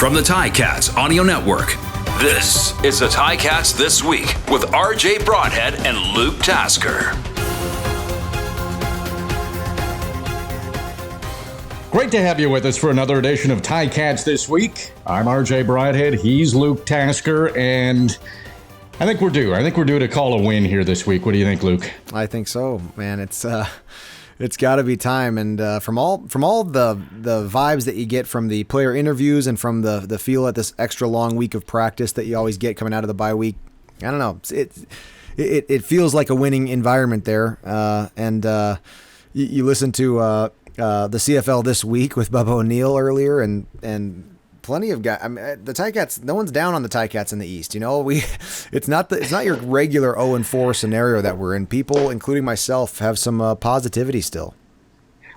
From the Ticats Audio Network, this is the Ticats This Week with RJ Broadhead and Luke Tasker. Great to have you with us for another edition of Ticats This Week. I'm RJ Broadhead, he's Luke Tasker, and I think we're due. To call a win here this week. What do you think, Luke? I think so, man. It's got to be time, and from all the vibes that you get from the player interviews and from the feel at this extra long week of practice that you always get coming out of the bye week, I don't know. It feels like a winning environment there, and you listen to the CFL This Week with Bubba O'Neill earlier, and plenty of guys. I mean, the Ticats. No one's down on the Ticats in the East. You know, it's not your regular 0-4 scenario that we're in. People, including myself, have some positivity still.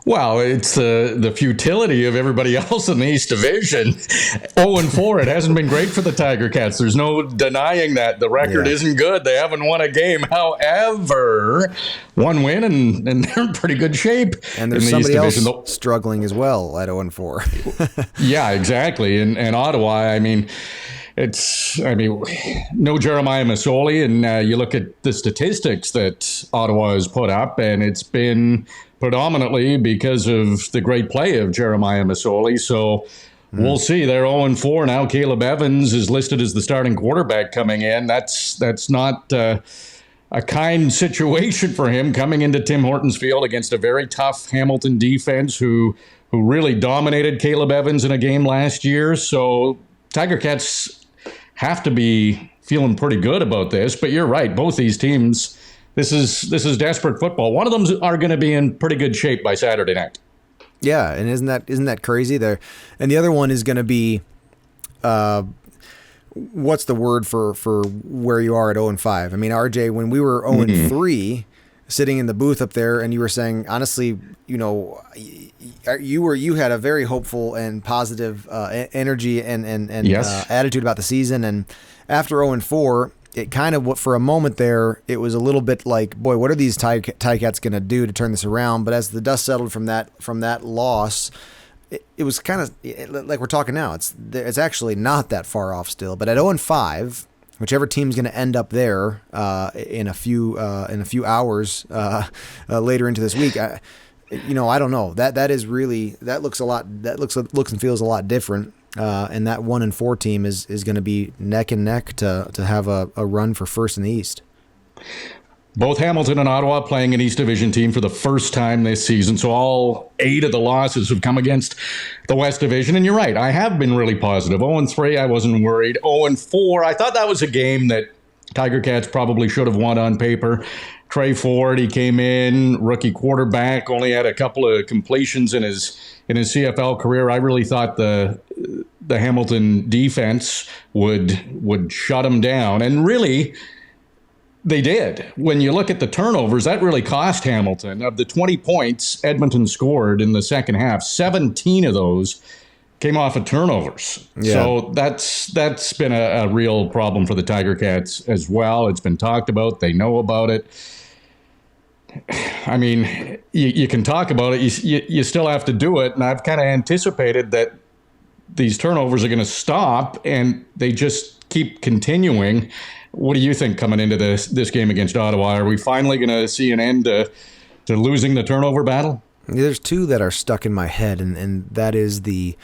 Well, it's the futility of everybody else in the East Division. 0-4, it hasn't been great for the Tiger Cats. There's no denying that. The record isn't good. They haven't won a game. However, one win, and they're in pretty good shape. And there's somebody else struggling as well at 0-4. Yeah, exactly. And Ottawa, no Jeremiah Masoli, and you look at the statistics that Ottawa has put up, and it's been predominantly because of the great play of Jeremiah Masoli. So we'll see. They're 0-4 now. Caleb Evans is listed as the starting quarterback coming in. That's not a kind situation for him coming into Tim Hortons Field against a very tough Hamilton defense who really dominated Caleb Evans in a game last year. So Tiger Cats have to be feeling pretty good about this. But you're right. Both these teams, This is desperate football. One of them are going to be in pretty good shape by Saturday night. Yeah, and isn't that crazy there? And the other one is going to be, what's the word for where you are at 0-5? I mean, RJ, when we were 0-3, sitting in the booth up there, and you were saying, honestly, you know, you had a very hopeful and positive energy and attitude about the season, and after 0-4. It kind of, for a moment there, it was a little bit like, boy, what are these Ticats going to do to turn this around? But as the dust settled from that loss, it was kind of like we're talking now. It's actually not that far off still. But at 0-5, whichever team's going to end up there in a few hours later into this week, I don't know. That looks and feels a lot different. And that 1-4 team is going to be neck and neck to have a run for first in the East. Both Hamilton and Ottawa playing an East Division team for the first time this season. So all 8 of the losses have come against the West Division. And you're right, I have been really positive. 0-3, I wasn't worried. 0-4, I thought that was a game that Tiger Cats probably should have won on paper. Trey Ford, he came in, rookie quarterback, only had a couple of completions in his CFL career. I really thought the Hamilton defense would shut him down, and really they did. When you look at the turnovers, that really cost Hamilton. Of the 20 points Edmonton scored in the second half, 17 of those came off of turnovers. Yeah. So that's been a real problem for the Tiger Cats as well. It's been talked about. They know about it. I mean, you can talk about it. You still have to do it. And I've kind of anticipated that these turnovers are going to stop, and they just keep continuing. What do you think coming into this game against Ottawa? Are we finally going to see an end to losing the turnover battle? There's 2 that are stuck in my head, and that is the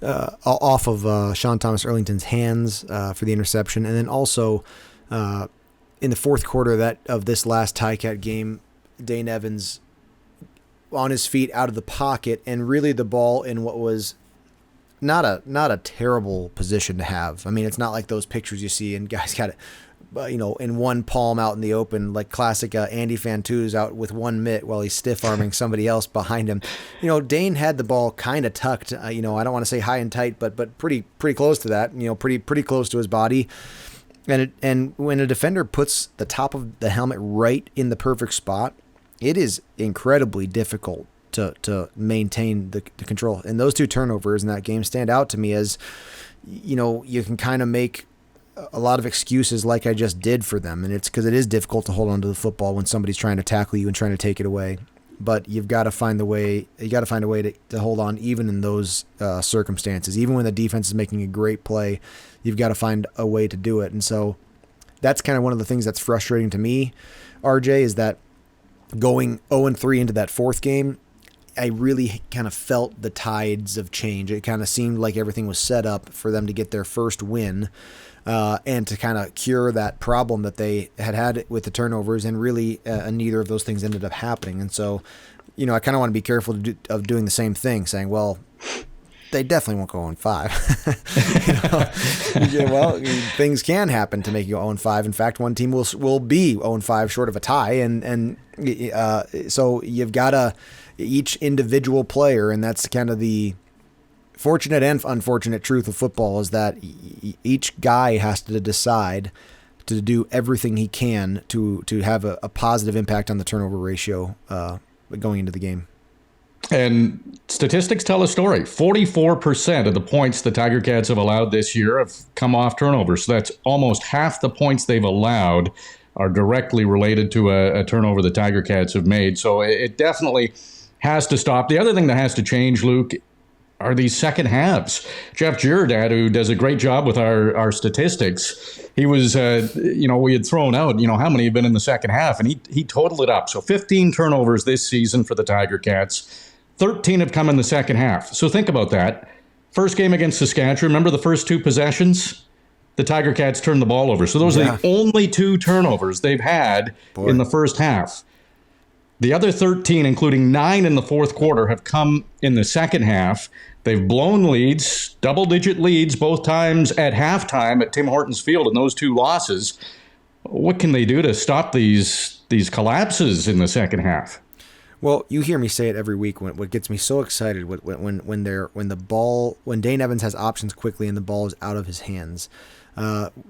off of Sean Thomas Erlington's hands for the interception, and then also in the fourth quarter of this last Ticat game, Dane Evans on his feet out of the pocket, and really the ball in what was not a terrible position to have. I mean, it's not like those pictures you see and guys got it, in one palm out in the open, like classic Andy Fantu's out with one mitt while he's stiff-arming somebody else behind him. Dane had the ball kind of tucked, I don't want to say high and tight, but pretty close to that, pretty close to his body. And when a defender puts the top of the helmet right in the perfect spot, it is incredibly difficult to maintain the control. And those 2 turnovers in that game stand out to me as, you can kind of make a lot of excuses like I just did for them. And it's because it is difficult to hold on to the football when somebody's trying to tackle you and trying to take it away. but you've got to find a way. You got to find a way to hold on, even in those circumstances. Even when the defense is making a great play, you've got to find a way to do it. And so that's kind of one of the things that's frustrating to me, RJ, is that going 0-3 into that fourth game, I really kind of felt the tides of change. It kind of seemed like everything was set up for them to get their first win and to kind of cure that problem that they had with the turnovers, and really neither of those things ended up happening. And so, I kind of want to be careful of doing the same thing, saying, well, they definitely won't go 0-5. Well, things can happen to make you go 0-5. In fact, one team will be 0-5 short of a tie, and so you've got to each individual player, and that's kind of the fortunate and unfortunate truth of football, is that each guy has to decide to do everything he can to have a positive impact on the turnover ratio going into the game. And statistics tell a story. 44% of the points the Tiger Cats have allowed this year have come off turnovers. So that's almost half the points they've allowed are directly related to a turnover the Tiger Cats have made. So it definitely has to stop. The other thing that has to change, Luke, are these second halves. Jeff Giordad, who does a great job with our statistics, he was, we had thrown out, how many have been in the second half, and he totaled it up. So 15 turnovers this season for the Tiger Cats. 13 have come in the second half. So think about that. First game against Saskatchewan, remember the first two possessions? The Tiger Cats turned the ball over. So those are the only two turnovers they've had in the first half. The other 13, including 9 in the fourth quarter, have come in the second half. They've blown leads, double-digit leads, both times at halftime at Tim Hortons Field in those two losses. What can they do to stop these collapses in the second half? Well, you hear me say it every week. What gets me so excited when Dane Evans has options quickly and the ball is out of his hands.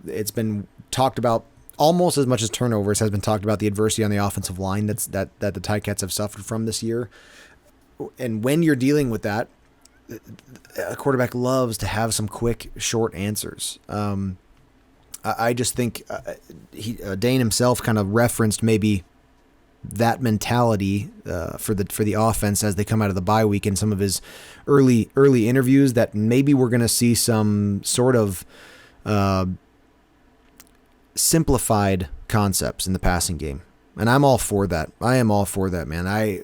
It's been talked about almost as much as turnovers has been talked about the adversity on the offensive line that the Ticats have suffered from this year. And when you're dealing with that, a quarterback loves to have some quick, short answers. I just think Dane himself kind of referenced maybe that mentality for the offense as they come out of the bye week in some of his early interviews, that maybe we're going to see some sort of simplified concepts in the passing game. And I'm all for that. I am all for that, man. I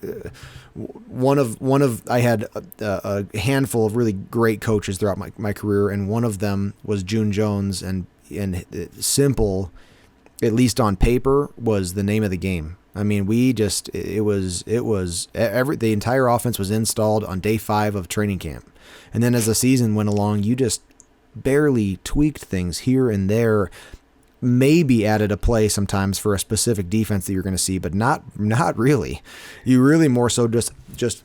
had a handful of really great coaches throughout my career, and one of them was June Jones, and simple, at least on paper, was the name of the game. I mean, the entire offense was installed on day 5 of training camp. And then as the season went along, you just barely tweaked things here and there, maybe added a play sometimes for a specific defense that you're going to see, but not really. You really more so just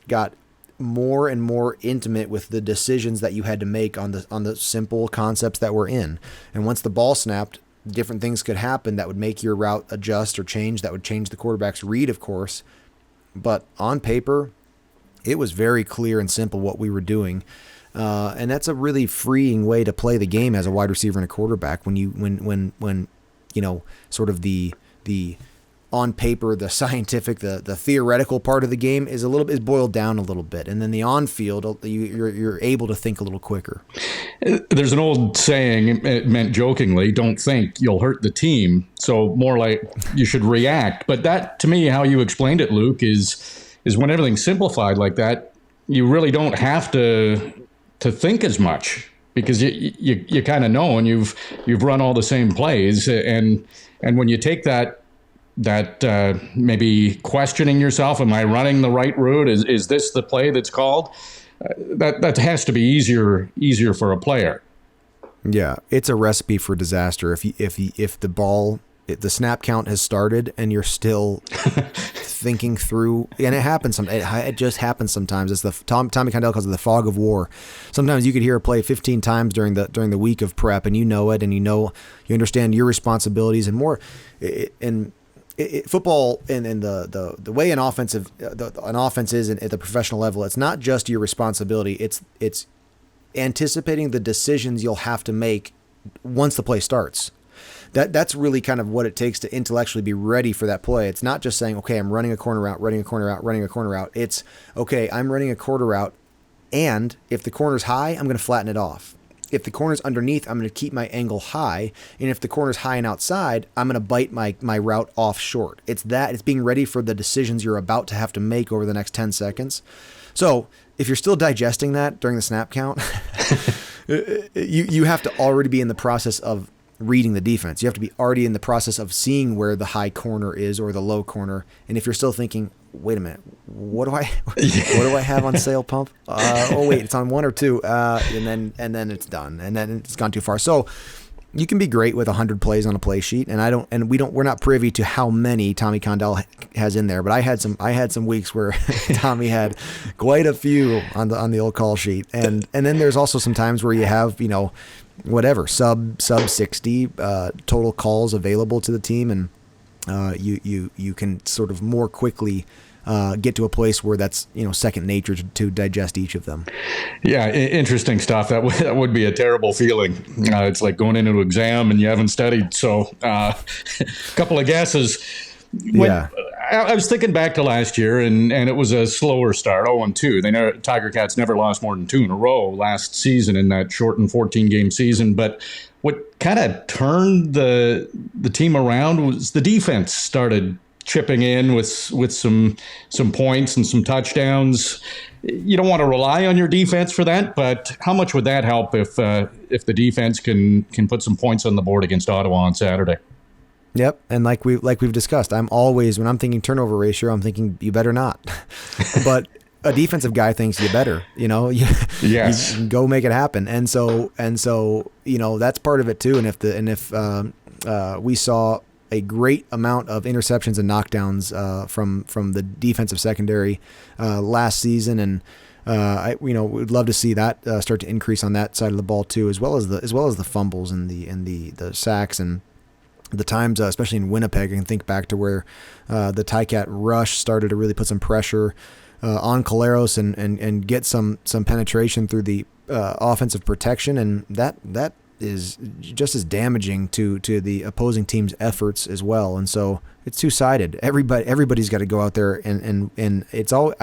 got more and more intimate with the decisions that you had to make on the simple concepts that were in. And once the ball snapped, different things could happen that would make your route adjust or change, that would change the quarterback's read, of course. But on paper, it was very clear and simple what we were doing. And that's a really freeing way to play the game as a wide receiver and a quarterback, when sort of the on paper, the scientific, the theoretical part of the game is boiled down a little bit, and then the on field, you're able to think a little quicker. There's an old saying, it meant jokingly, don't think, you'll hurt the team. So more like you should react. But that, to me, how you explained it, Luke, is when everything's simplified like that, you really don't have to think as much, because you kind of know, and you've run all the same plays, and when you take that maybe questioning yourself, am I running the right route? Is this the play that's called? That has to be easier for a player. Yeah, it's a recipe for disaster. If the snap count has started and you're still thinking through, and it happens. It just happens sometimes. It's Tommy Condell calls it the fog of war. Sometimes you could hear a play 15 times during the week of prep, and you know it, and you understand your responsibilities and more. Football and the way an offense is at the professional level, it's not just your responsibility. It's anticipating the decisions you'll have to make once the play starts. that's really kind of what it takes to intellectually be ready for that play. It's not just saying, okay, I'm running a corner route, running a corner route, running a corner route. It's, okay, I'm running a corner route, and if the corner's high, I'm going to flatten it off. If the corner's underneath, I'm going to keep my angle high. And if the corner's high and outside, I'm going to bite my route off short. It's being ready for the decisions you're about to have to make over the next 10 seconds. So if you're still digesting that during the snap count, you have to already be in the process of reading the defense. You have to be already in the process of seeing where the high corner is or the low corner. And if you're still thinking, wait a minute, what do I have on sale pump? Oh wait, it's on 1 or 2, and then it's done, and then it's gone too far. So you can be great with 100 plays on a play sheet, and we're not privy to how many Tommy Condell has in there. But I had some weeks where Tommy had quite a few on the old call sheet, and then there's also some times where you have whatever sub 60 total calls available to the team, and you can sort of more quickly get to a place where that's second nature to digest each of them. Yeah, interesting stuff. That would be a terrible feeling. It's like going into an exam and you haven't studied. So a couple of guesses. I was thinking back to last year, and it was a slower start, 0-2. Tiger Cats never lost more than 2 in a row last season in that shortened 14-game season. But what kind of turned the team around was the defense started chipping in with some points and some touchdowns. You don't want to rely on your defense for that, but how much would that help if the defense can put some points on the board against Ottawa on Saturday? Yep, and like we've discussed, I'm always, when I'm thinking turnover ratio, I'm thinking you better not. But a defensive guy thinks you better. Yes. You go make it happen, and so that's part of it too. And if we saw a great amount of interceptions and knockdowns from the defensive secondary last season, and we'd love to see that start to increase on that side of the ball too, as well as the fumbles and the sacks and the times, especially in Winnipeg. I can think back to where the Ticat rush started to really put some pressure on Collaros and get some penetration through the offensive protection, and that is just as damaging to the opposing team's efforts as well. And so it's two-sided. Everybody's got to go out there, and it's all.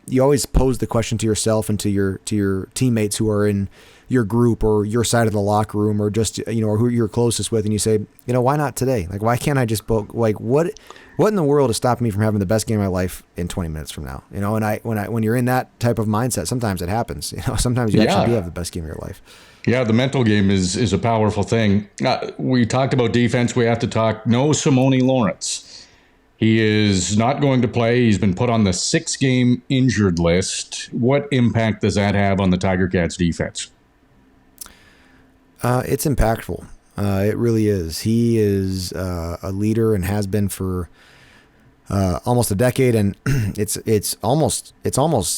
You always pose the question to yourself and to your teammates who are in your group or your side of the locker room, or just or who you're closest with, and you say, why not today? Like, why can't I just what in the world is stopping me from having the best game of my life in 20 minutes from now? And when you're in that type of mindset, sometimes it happens. Sometimes you actually do have the best game of your life. Yeah, the mental game is a powerful thing. We talked about defense. We have to talk no Simone Lawrence. He is not going to play. He's been put on the 6-game injured list. What impact does that have on the Tiger Cats defense? It's impactful. It really is. He is a leader and has been for almost a decade, and it's almost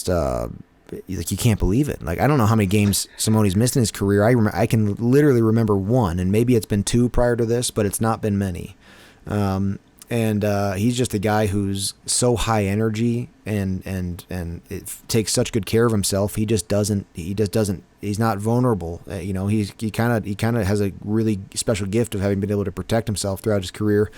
like you can't believe it. Like, I don't know how many games Simone's missed in his career. I can literally remember 1, and maybe it's been 2 prior to this, but it's not been many. And he's just a guy who's so high energy and it takes such good care of himself. He just doesn't. He's not vulnerable. He kind of has a really special gift of having been able to protect himself throughout his career.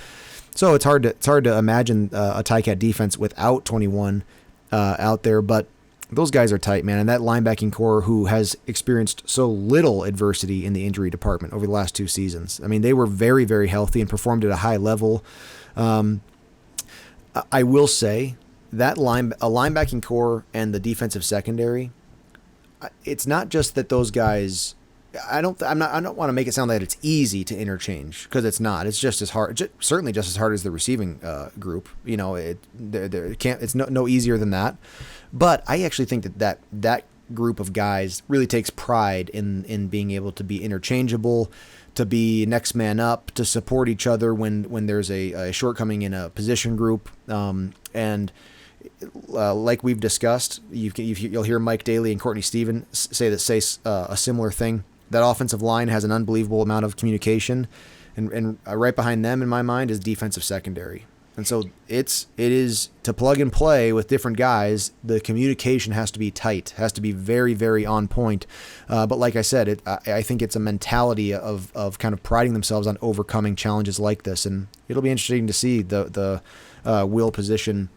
So it's hard to imagine a Ticat defense without 21 out there, but those guys are tight, man. And that linebacking core, who has experienced so little adversity in the injury department over the last 2 seasons. I mean, they were very, very healthy and performed at a high level. I will say that a linebacking core and the defensive secondary, it's not just that those guys. I don't want to make it sound like it's easy to interchange, because it's not. It's just as hard, certainly just as hard as the receiving group. It's no easier than that. But I actually think that group of guys really takes pride in being able to be interchangeable, to be next man up, to support each other when there's a shortcoming in a position group. And like we've discussed, you'll hear Mike Daly and Courtney Stephen say a similar thing. That offensive line has an unbelievable amount of communication, and right behind them, in my mind, is defensive secondary. And so it is to plug and play with different guys. The communication has to be tight, has to be very, very on point. But like I said, I think it's a mentality of kind of priding themselves on overcoming challenges like this. And it'll be interesting to see the will position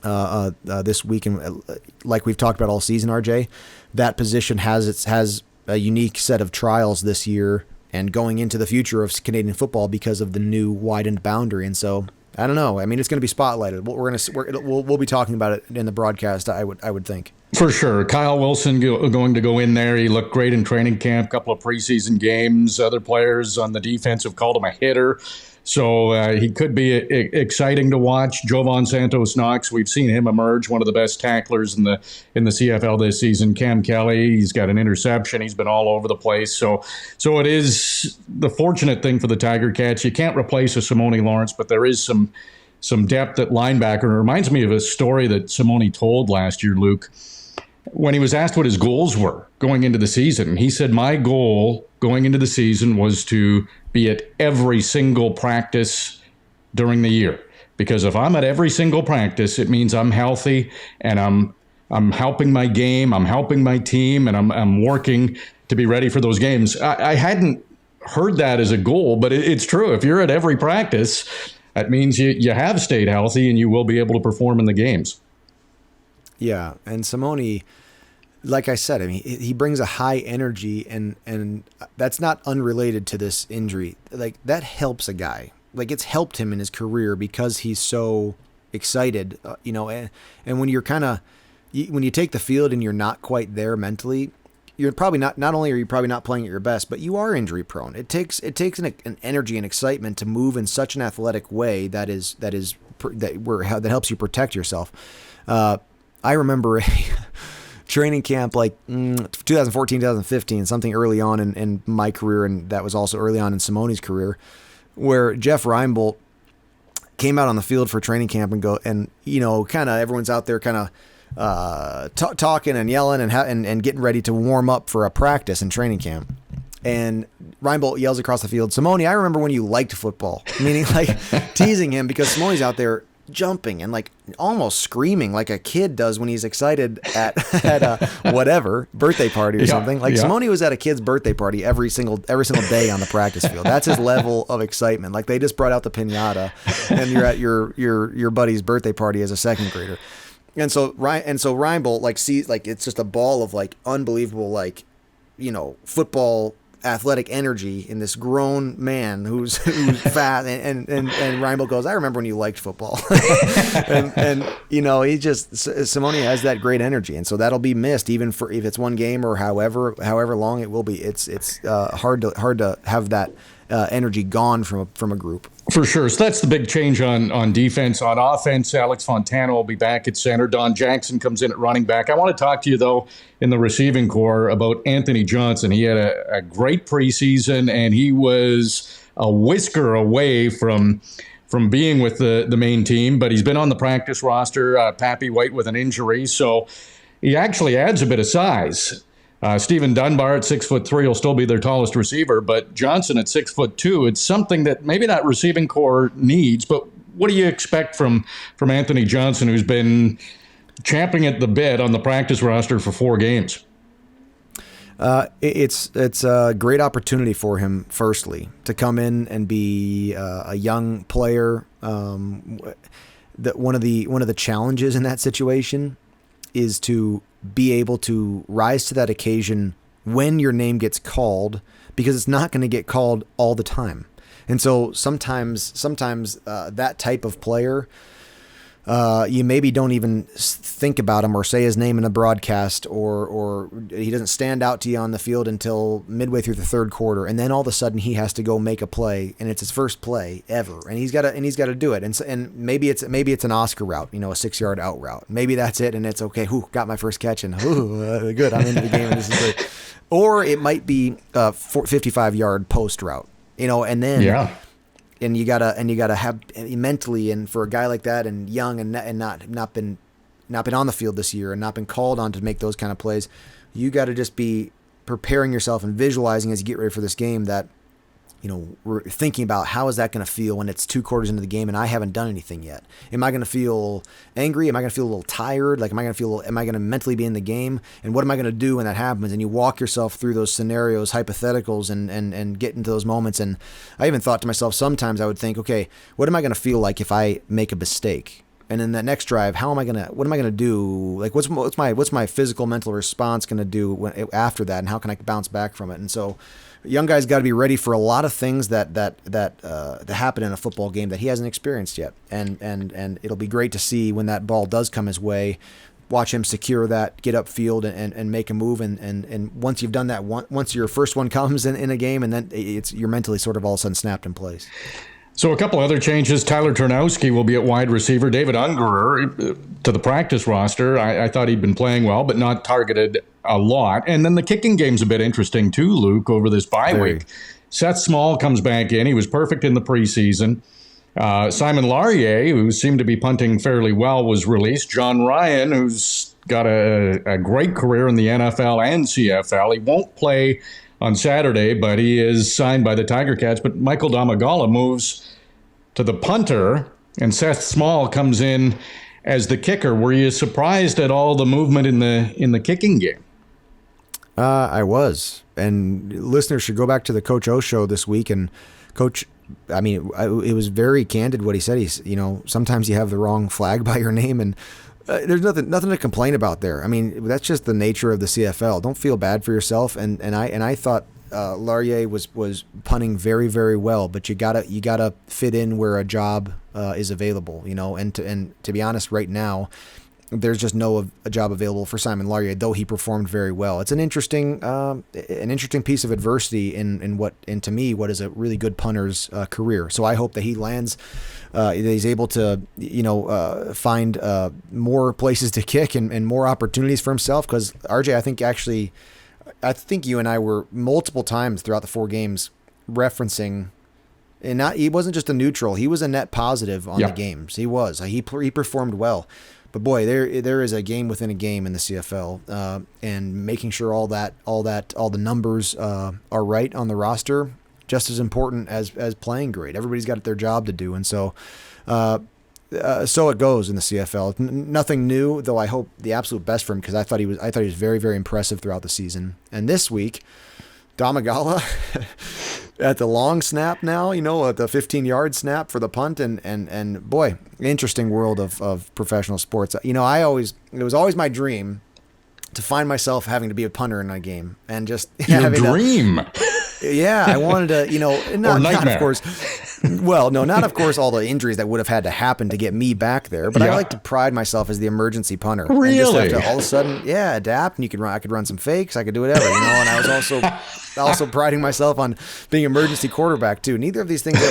this week. And like we've talked about all season, RJ, that position has a unique set of trials this year and going into the future of Canadian football because of the new widened boundary. And so, I don't know. I mean, it's going to be spotlighted. We'll be talking about it in the broadcast. I would think. For sure. Kyle Wilson going to go in there. He looked great in training camp, couple of preseason games. Other players on the defense have called him a hitter. So he could be exciting to watch. Jovan Santos Knox, we've seen him emerge, one of the best tacklers in the CFL this season. Cam Kelly, he's got an interception. He's been all over the place. So it is the fortunate thing for the Tiger Cats. You can't replace a Simone Lawrence, but there is some depth at linebacker. It reminds me of a story that Simone told last year, Luke, when he was asked what his goals were going into the season. He said, my goal going into the season was to be at every single practice during the year. Because if I'm at every single practice, it means I'm healthy and I'm helping my game, I'm helping my team, and I'm working to be ready for those games. I hadn't heard that as a goal, but it's true. If you're at every practice, that means you have stayed healthy and you will be able to perform in the games. Yeah, and Simone, like I said, I mean, he brings a high energy, and that's not unrelated to this injury. Like, that helps a guy. Like, it's helped him in his career because he's so excited, and when you're when you take the field and you're not quite there mentally, you're probably not only are you probably not playing at your best, but you are injury prone. It takes an energy and excitement to move in such an athletic way that helps you protect yourself. I remember a training camp like 2014, 2015, something early on in my career, and that was also early on in Simone's career, where Jeff Reinbold came out on the field for training camp and kind of everyone's out there kind of talking and yelling and getting ready to warm up for a practice and training camp. And Reinbold yells across the field, "Simone, I remember when you liked football," meaning like teasing him because Simone's out there jumping and like almost screaming like a kid does when he's excited at a whatever birthday party or something. Like Simone was at a kid's birthday party every single day on the practice field. That's his level of excitement. Like, they just brought out the piñata and you're at your buddy's birthday party as a second grader. And so Reinbold like sees, like, it's just a ball of like unbelievable, like, football athletic energy in this grown man who's fat, and Reinbold goes, "I remember when you liked football," and he just, Simone has that great energy, and so that'll be missed even for if it's one game or however long it will be. It's hard to have that energy gone from a group. For sure. So that's the big change on defense. On offense, Alex Fontana will be back at center. Don Jackson comes in at running back. I want to talk to you, though, in the receiving core about Anthony Johnson. He had a great preseason, and he was a whisker away from being with the main team, but he's been on the practice roster, Pappy White with an injury, so he actually adds a bit of size. Stephen Dunbar at 6'3" will still be their tallest receiver, but Johnson at 6'2", it's something that maybe that receiving core needs. But what do you expect from Anthony Johnson, who's been champing at the bit on the practice roster for 4 games? It's a great opportunity for him, firstly, to come in and be a young player. That one of the challenges in that situation is to be able to rise to that occasion when your name gets called, because it's not going to get called all the time. And so sometimes that type of player, you maybe don't even think about him or say his name in a broadcast, or he doesn't stand out to you on the field until midway through the third quarter, and then all of a sudden he has to go make a play, and it's his first play ever, and he's got to do it, and maybe it's an Oscar route, a 6-yard out route, maybe that's it, and it's okay. Got my first catch, and good, I'm into the game, and this is great. Or it might be a 55-yard post route, and then yeah. And you gotta have mentally, and for a guy like that, and young, and not been on the field this year, and not been called on to make those kind of plays, you got to just be preparing yourself and visualizing as you get ready for this game that we're thinking about how is that going to feel when it's 2 quarters into the game and I haven't done anything yet. Am I going to feel angry? Am I going to feel a little tired? Like, am I going to mentally be in the game? And what am I going to do when that happens? And you walk yourself through those scenarios, hypotheticals, and get into those moments. And I even thought to myself, sometimes I would think, okay, what am I going to feel like if I make a mistake? And in that next drive, what am I gonna do? Like, what's my physical, mental response gonna do after that, and how can I bounce back from it? And so, young guys got to be ready for a lot of things that happen in a football game that he hasn't experienced yet. And it'll be great to see when that ball does come his way. Watch him secure that, get upfield, and make a move. And once you've done that, once your first one comes in a game, and then you're mentally sort of all of a sudden snapped in place. So a couple other changes. Tyler Turnowski will be at wide receiver. David Ungerer to the practice roster. I thought he'd been playing well, but not targeted a lot. And then the kicking game's a bit interesting too, Luke, over this bye week. Seth Small comes back in. He was perfect in the preseason. Simon Laurier, who seemed to be punting fairly well, was released. John Ryan, who's got a great career in the NFL and CFL. He won't play on Saturday, but he is signed by the Tiger Cats. But Michael Domagala moves to the punter, and Seth Small comes in as the kicker. Were you surprised at all the movement in the kicking game? I was, and listeners should go back to the Coach O show this week. And Coach, it was very candid what he said. He's, sometimes you have the wrong flag by your name, and there's nothing to complain about there. I mean, that's just the nature of the CFL. Don't feel bad for yourself. And I thought Laurier was punting very, very well, but you gotta fit in where a job is available, And to be honest, right now, there's just a job available for Simon Laurier, though he performed very well. It's an interesting piece of adversity in to me what is a really good punter's career. So I hope that he lands. That he's able to, find more places to kick and more opportunities for himself. Because RJ, I think you and I were multiple times throughout the 4 games referencing, and he wasn't just a neutral; he was a net positive on the games. He was. He performed well. But boy, there is a game within a game in the CFL, and making sure all the numbers are right on the roster, just as important as playing great. Everybody's got their job to do, and so it goes in the CFL. Nothing new, though. I hope the absolute best for him, because I thought he was very, very impressive throughout the season. And this week, Domagala at the long snap now, at the 15-yard snap for the punt, and boy, interesting world of professional sports. It was always my dream to find myself having to be a punter in a game, and just your dream. Yeah, I wanted to, not of course. Well, no, not of course all the injuries that would have had to happen to get me back there, but I like to pride myself as the emergency punter. Really? And just have to all of a sudden, adapt, and I could run some fakes, I could do whatever, and I was also priding myself on being emergency quarterback too. Neither of these things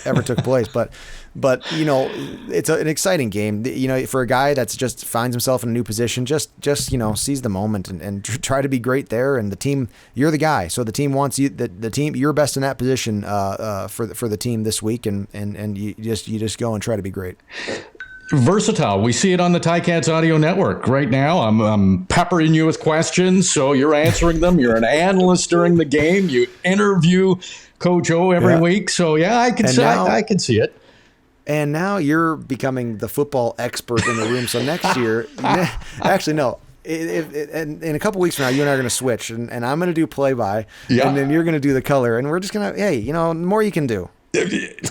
ever took place, but it's an exciting game. For a guy that's just finds himself in a new position, just seize the moment and try to be great there. And the team, you're the guy, so the team wants you. The team, you're best in that position for the team this week, and you just go and try to be great. Versatile. We see it on the Ticats Audio Network right now. I'm peppering you with questions, so you're answering them. You're an analyst during the game. You interview Coach O every week, so I can see it. And now you're becoming the football expert in the room. So next year, actually, no. In a couple weeks from now, you and I are going to switch, and I'm going to do play-by, and then you're going to do the color, and we're just going to, the more you can do.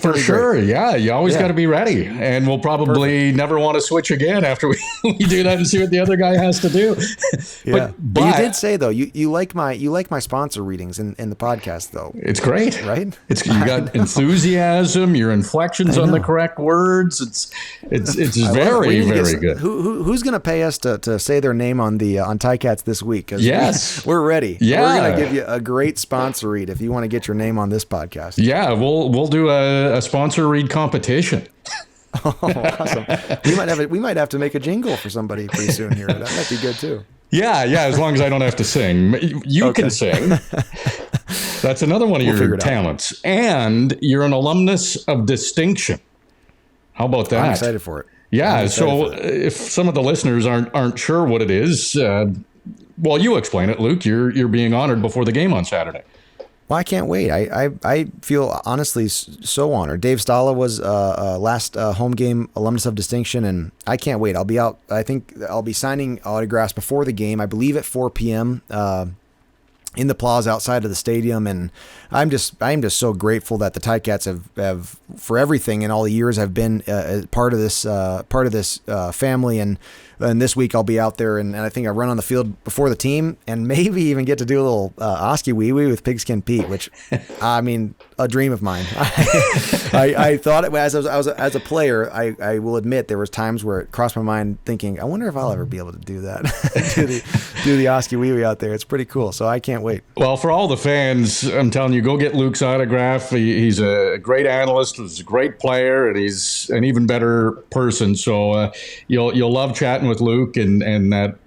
For sure, you always got to be ready, and we'll probably never want to switch again after we do that and see what the other guy has to do. But you did say though you like my sponsor readings in the podcast though. It's great, right? You got enthusiasm, your inflections on the correct words. It's very good. Who's going to pay us to say their name on Ticats this week? Yes, we're ready. Yeah, we're going to give you a great sponsor read if you want to get your name on this podcast. Yeah, we'll do a sponsor read competition. Oh, awesome. We might have to make a jingle for somebody pretty soon here. That might be good too. Yeah, as long as I don't have to sing. You can sing. That's another one of your talents. And you're an alumnus of distinction. How about that? I'm excited for it. Yeah, so if some of the listeners aren't sure what it is, you explain it, Luke. You're being honored before the game on Saturday. Well, I can't wait. I feel honestly so honored. Dave Stala was last home game alumnus of distinction, and I can't wait. I'll be out. I think I'll be signing autographs before the game. I believe at 4 p.m. In the plaza outside of the stadium, and I'm just so grateful that the Ticats have for everything and all the years I've been part of this family, and this week I'll be out there and I think I run on the field before the team and maybe even get to do a little Oski Wee Wee with Pigskin Pete, which I mean, a dream of mine. I thought it as as a player. I will admit there was times where it crossed my mind thinking, I wonder if I'll ever be able to do that. do the Oski Wee Wee out there. It's pretty cool. So I can't wait. Well, for all the fans, I'm telling you, go get Luke's autograph. He's a great analyst, he's a great player, and he's an even better person. So you'll love chatting with Luke, and that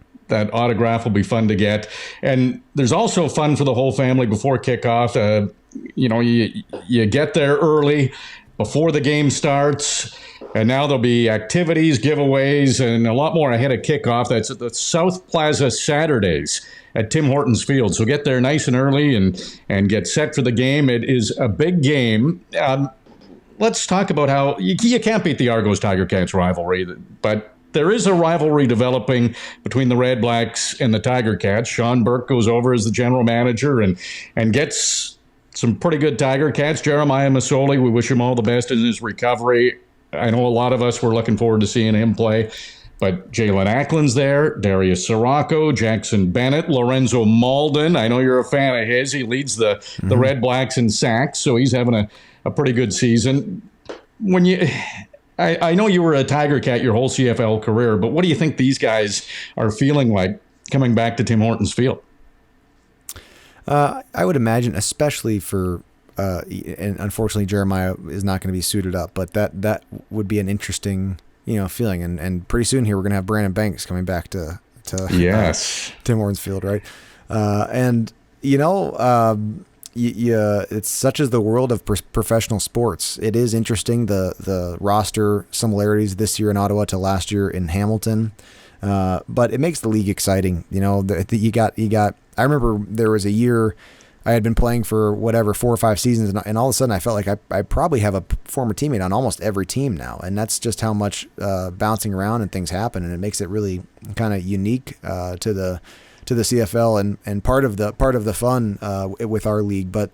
autograph will be fun to get. And there's also fun for the whole family before kickoff. You get there early before the game starts, and now there'll be activities, giveaways, and a lot more ahead of kickoff. That's at the South Plaza Saturdays at Tim Hortons Field. So get there nice and early and get set for the game. It is a big game. Let's talk about how you can't beat the Argos Tiger Cats rivalry, but there is a rivalry developing between the Redblacks and the Tiger Cats. Sean Burke goes over as the general manager and gets some pretty good Tiger Cats. Jeremiah Masoli, we wish him all the best in his recovery. I know a lot of us were looking forward to seeing him play. But Jalen Ackland's there, Darius Sirocco, Jackson Bennett, Lorenzo Malden. I know you're a fan of his. He leads the Redblacks in sacks, so he's having a pretty good season. I know you were a Tiger Cat your whole CFL career, but what do you think these guys are feeling like coming back to Tim Hortons Field? I would imagine, especially for, and unfortunately Jeremiah is not going to be suited up, but that would be an interesting feeling. And pretty soon here we're going to have Brandon Banks coming back to yes, Tim Hortons Field, right? It's such as the world of professional sports. It is interesting the roster similarities this year in Ottawa to last year in Hamilton, but it makes the league exciting. You got. I remember there was a year I had been playing for 4 or 5 seasons, and all of a sudden I felt like I probably have a former teammate on almost every team now, and that's just how much bouncing around and things happen, and it makes it really kind of unique to the CFL and part of the fun with our league. But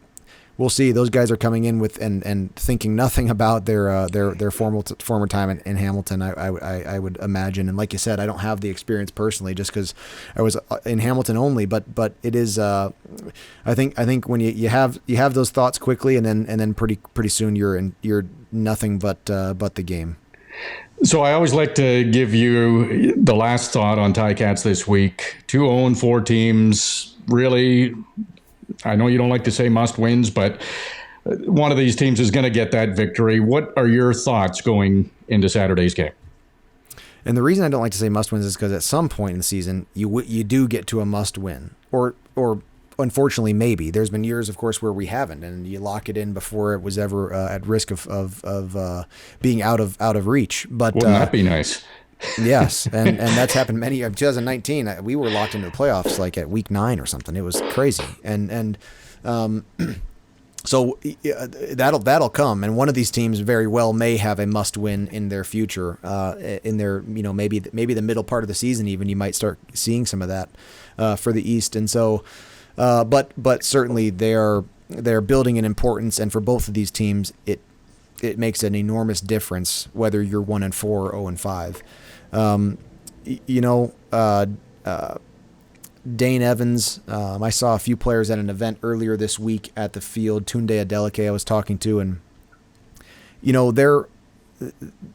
we'll see. Those guys are coming in with and thinking nothing about their former time in Hamilton. I would imagine, and like you said, I don't have the experience personally, just because I was in Hamilton only. But it is. I think when you have those thoughts quickly, and then pretty soon you're nothing but the game. So I always like to give you the last thought on Ticats this week. 2 0-4 teams, really. I know you don't like to say must wins, but one of these teams is going to get that victory. What are your thoughts going into Saturday's game? And the reason I don't like to say must wins is because at some point in the season you do get to a must win, or unfortunately maybe there's been years, of course, where we haven't, and you lock it in before it was ever at risk of being out of reach. But wouldn't that be nice? Yes, and that's happened many. 2019, we were locked into the playoffs like at week 9 or something. It was crazy, and so that'll come. And one of these teams very well may have a must win in their future. In their maybe the middle part of the season, even you might start seeing some of that for the East. And so, but certainly they're building in importance, and for both of these teams, it makes an enormous difference whether you're 1-4 or 0-5. Dane Evans, I saw a few players at an event earlier this week at the field. Tunde Adeleke I was talking to, and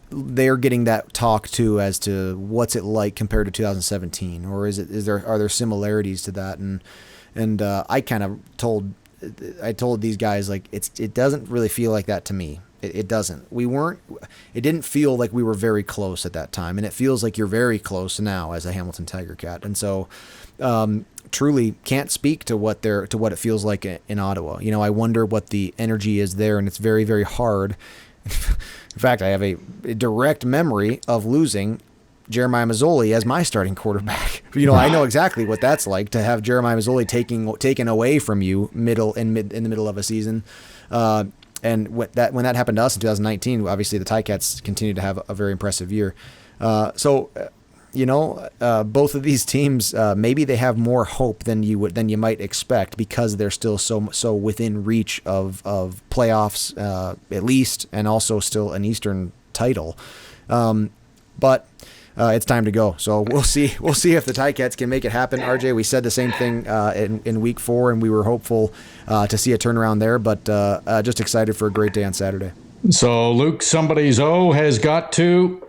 they're getting that talk too as to what's it like compared to 2017, or are there similarities to that? And I kind of told these guys, like, it doesn't really feel like that to me. It doesn't. It didn't feel like we were very close at that time, and it feels like you're very close now as a Hamilton Tiger Cat. And so, truly can't speak to what it feels like in Ottawa. I wonder what the energy is there, and it's very, very hard. In fact, I have a direct memory of losing Jeremiah Masoli as my starting quarterback. I know exactly what that's like to have Jeremiah Masoli taken away from you in the middle of a season. And when that happened to us in 2019, obviously the Ticats continued to have a very impressive year. Both of these teams, maybe they have more hope than you might expect because they're still so within reach of playoffs, at least, and also still an Eastern title. But it's time to go. So we'll see if the Ticats can make it happen. RJ, we said the same thing in week 4, and we were hopeful to see a turnaround there, but just excited for a great day on Saturday. So, Luke, somebody's has got to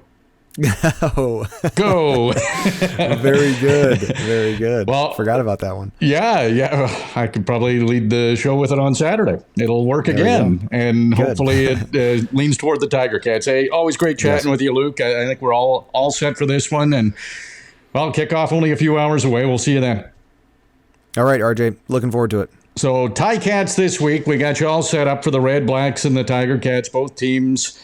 go. Very good. Very good. Well, forgot about that one. Yeah. I could probably lead the show with it on Saturday. It'll work again. And good. Hopefully it leans toward the Tiger Cats. Hey, always great chatting with you, Luke. I think we're all set for this one. And, well, kickoff only a few hours away. We'll see you then. All right, RJ. Looking forward to it. So, Ticats this week. We got you all set up for the Redblacks and the Tiger Cats. Both teams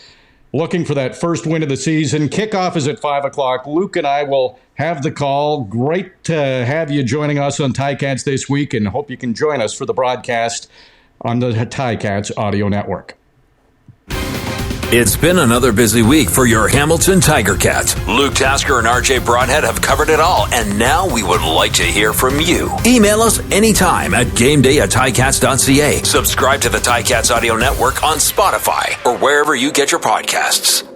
looking for that first win of the season. Kickoff is at 5 o'clock. Luke and I will have the call. Great to have you joining us on Ticats this week, and hope you can join us for the broadcast on the Ticats Audio Network. It's been another busy week for your Hamilton Tiger Cats. Luke Tasker and RJ Broadhead have covered it all, and now we would like to hear from you. Email us anytime at gameday@ticats.ca. Subscribe to the Ticats Audio Network on Spotify or wherever you get your podcasts.